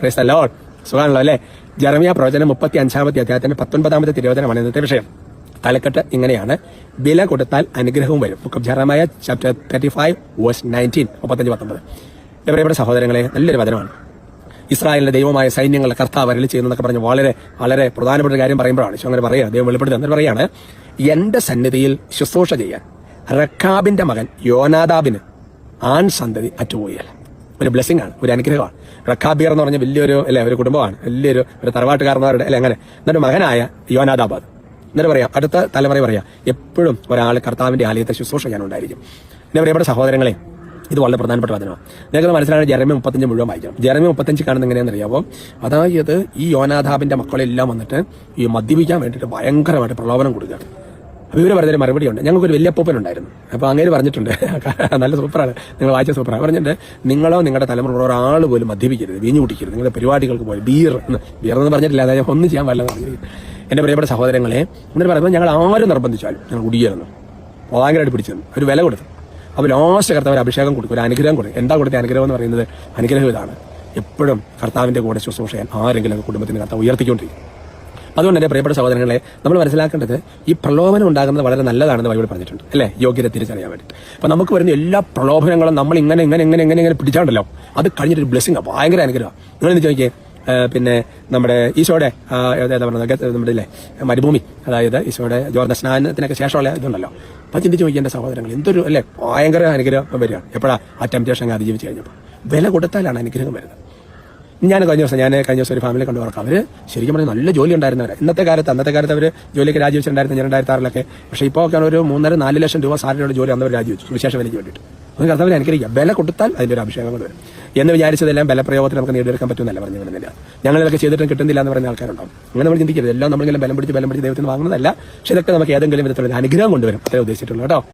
Praise the Lord. സുഖാണല്ലോ അല്ലേ? ജെറമിയ പ്രവചനം 35-ാമത്തെ അധ്യായത്തിന്റെ 19-ാമത്തെ തിരുവചനമാണ് ഇന്നത്തെ വിഷയം. തലക്കെട്ട് ഇങ്ങനെയാണ്: വില കൊടുത്താൽ അനുഗ്രഹവും വരും. Book of Jeremiah chapter 35 verse 19, 35-19. എന്റെ പ്രിയപ്പെട്ട സഹോദരങ്ങളെ, നല്ലൊരു വചനമാണ്. ഇസ്രായേലിന്റെ ദൈവമായ സൈന്യങ്ങളുടെ കർത്താവ് അരുളി ചെയ്യുന്നതൊക്കെ പറഞ്ഞ് വളരെ വളരെ പ്രധാനപ്പെട്ട കാര്യം പറയുമ്പോഴാണ് അങ്ങനെ പറയുക. ദൈവം വെളിപ്പെടുത്തി എന്നിട്ട് പറയാണ്, എന്റെ സന്നിധിയിൽ ശുശ്രൂഷ ചെയ്യാൻ റഖാബിന്റെ മകൻ യോനാദാബിന് ആൺ സന്തതി അറ്റുപോയല്ല. ഒരു ബ്ലെസ്സിംഗ് ആണ്, ഒരു അനുഗ്രഹമാണ്. റഖാബിയർ എന്ന് പറഞ്ഞ വലിയൊരു ഒരു കുടുംബമാണ്, വലിയൊരു തറവാട്ടുകാരന്മാരുടെ അങ്ങനെ. എന്നിട്ട് മകനായ യോനാദാബ് എന്നിട്ട് പറയാം, അടുത്ത തലമുറ പറയാം, എപ്പോഴും ഒരാൾ കർത്താവിന്റെ ആലയത്തെ ശുശ്രൂഷ ചെയ്യാനുണ്ടായിരിക്കും. എന്റെ പ്രിയപ്പെട്ട സഹോദരങ്ങളെ, ഇത് വളരെ പ്രധാനപ്പെട്ട വചനമാണ്. നിങ്ങൾക്ക് മനസ്സിലാണ് ജെറമ്യ 35 മുഴുവൻ വായിക്കാം. ജെറമ്യ 35 കാണുന്നത് എങ്ങനെയാണെന്ന് അറിയാമോ? അതായത് ഈ യോനാദാബിന്റെ മക്കളെല്ലാം വന്നിട്ട് ഈ മദ്യപിക്കാൻ വേണ്ടിയിട്ട് ഭയങ്കരമായിട്ട് പ്രലോഭനം കൊടുക്കുകയാണ്. അപ്പോൾ ഇവർ പറഞ്ഞൊരു മറുപടിയുണ്ട്. ഞങ്ങൾക്കൊരു വലിയപ്പൂപ്പൻ ഉണ്ടായിരുന്നു. അപ്പോൾ അങ്ങനെ പറഞ്ഞിട്ടുണ്ട്, നല്ല സൂപ്പറാണ്, നിങ്ങൾ വായിച്ച സൂപ്പറാണ്. പറഞ്ഞിട്ട് നിങ്ങളോ നിങ്ങളുടെ തലമുറ ഒരാൾ പോലും മദ്യപിക്കരുത്, വീഞ്ഞു കുടിക്കരുത്, നിങ്ങളുടെ പരിപാടികൾക്ക് പോയി ബീർ എന്ന് പറഞ്ഞിട്ടില്ല, അതായത് ഒന്നും ചെയ്യാൻ വല്ലതാണ്. എന്റെ പ്രിയപ്പെട്ട സഹോദരങ്ങളെ, എന്നിട്ട് പറയുമ്പോൾ ഞങ്ങൾ ആരും നിർബന്ധിച്ചാലും ഞങ്ങൾ കുടിയായിരുന്നു, ഭയങ്കരമായിട്ട് പിടിച്ചിരുന്നു, ഒരു വില കൊടുത്തു. അപ്പോൾ ലാസ്റ്റ് കർത്താവ് ഒരു അഭിഷേകം കൊടുക്കും, ഒരു അനുഗ്രഹം കൊടുക്കും. എന്താ കൊടുത്ത അനുഗ്രഹം എന്ന് പറയുന്നത്? അനുഗ്രഹം ഇതാണ്: എപ്പോഴും കർത്താവിന്റെ കൂടെ ശുശ്രൂഷ ചെയ്യാൻ ആരെങ്കിലും കുടുംബത്തിന് കർത്താവ് ഉയർത്തിക്കൊണ്ടിരിക്കും. അതുകൊണ്ട് എന്റെ പ്രിയപ്പെട്ട സഹോദരങ്ങളെ, നമ്മൾ മനസ്സിലാക്കേണ്ടത് ഈ പ്രലോഭനം ഉണ്ടാകുന്നത് വളരെ നല്ലതാണെന്ന് ബൈബിൾ പറഞ്ഞിട്ടുണ്ട്, അല്ലേ? യോഗ്യത തിരിച്ചറിയാൻ വേണ്ടിയിട്ട്. അപ്പൊ നമുക്ക് വരുന്ന എല്ലാ പ്രലോഭനങ്ങളും നമ്മൾ ഇങ്ങനെ പിടിച്ചാണ്ടല്ലോ, അത് കഴിഞ്ഞിട്ട് ഒരു ബ്ലെസ്സിംഗ്, ഭയങ്കര അനുഗ്രഹം. നിങ്ങളെന്ന് ചോദിക്കേ, പിന്നെ നമ്മുടെ ഈശോയുടെ നമ്മുടെ ഇല്ലേ മരുഭൂമി, അതായത് ഈശോയുടെ ജോർദാൻ സ്നാനത്തിനൊക്കെ ശേഷമുള്ള ഇതുണ്ടല്ലോ, അപ്പൊ ചിന്തിച്ച് നോക്കിയ എന്റെ സഹോദരങ്ങൾ, എന്തൊരു അല്ലേ ഭയങ്കര അനുഗ്രഹം വരികയാണ്. എപ്പോഴാ? ആ ടെംപ്റ്റേഷൻ അതിജീവിച്ച് കഴിഞ്ഞപ്പോൾ. വില കൊടുത്താലാണ് അനുഗ്രഹം വരുന്നത്. ഞാൻ കഴിഞ്ഞ ദിവസം ഒരു ഫാമിലി കണ്ടുപോകാം. അവര് ശരിക്കും പറഞ്ഞാൽ നല്ല ജോലി ഉണ്ടായിരുന്നവരെ. അന്നത്തെ കാലത്ത് അവർ ജോലിക്ക് രാജിവെച്ചിട്ടുണ്ടായിരുന്നു 2006-ലൊക്കെ. പക്ഷേ ഇപ്പോൾ ഒക്കെ ഒരു 3.5-4 ലക്ഷം രൂപ സാലറിയുടെ ജോലി അന്നവർ രാജിവെച്ചു, വിശേഷ വിലയ്ക്ക് വേണ്ടിയിട്ട്. അത് കർത്താവിനെ അനുഗ്രഹിക്കാം. വില കൊടുത്താൽ അതിന്റെ ഒരു അഭിഷേകം കൊണ്ട് വരും. എന്ന് വിചാരിച്ചതെല്ലാം ബലപ്രയോഗത്തിൽ നമുക്ക് നേടിയെടുക്കാൻ പറ്റുമെന്നല്ല പറഞ്ഞു വിടുന്നില്ല. ഞങ്ങളിതൊക്കെ ചെയ്തിട്ടും കിട്ടുന്നില്ല എന്ന് പറയുന്ന ആൾക്കാരുണ്ടാവും. അങ്ങനെ നമ്മൾ ചിന്തിക്കരുത്. എല്ലാം നമ്മളിങ്ങനെ ബലം പിടിച്ച് ദൈവത്തിന് വാങ്ങുന്നതല്ല. പക്ഷെ ഇതൊക്കെ നമുക്ക് ഏതെങ്കിലും വിധത്തിലുള്ള അനുഗ്രഹം കൊണ്ടുവരും, അത്രേ ഉദ്ദേശിച്ചിട്ടുള്ളൂ കേട്ടോ.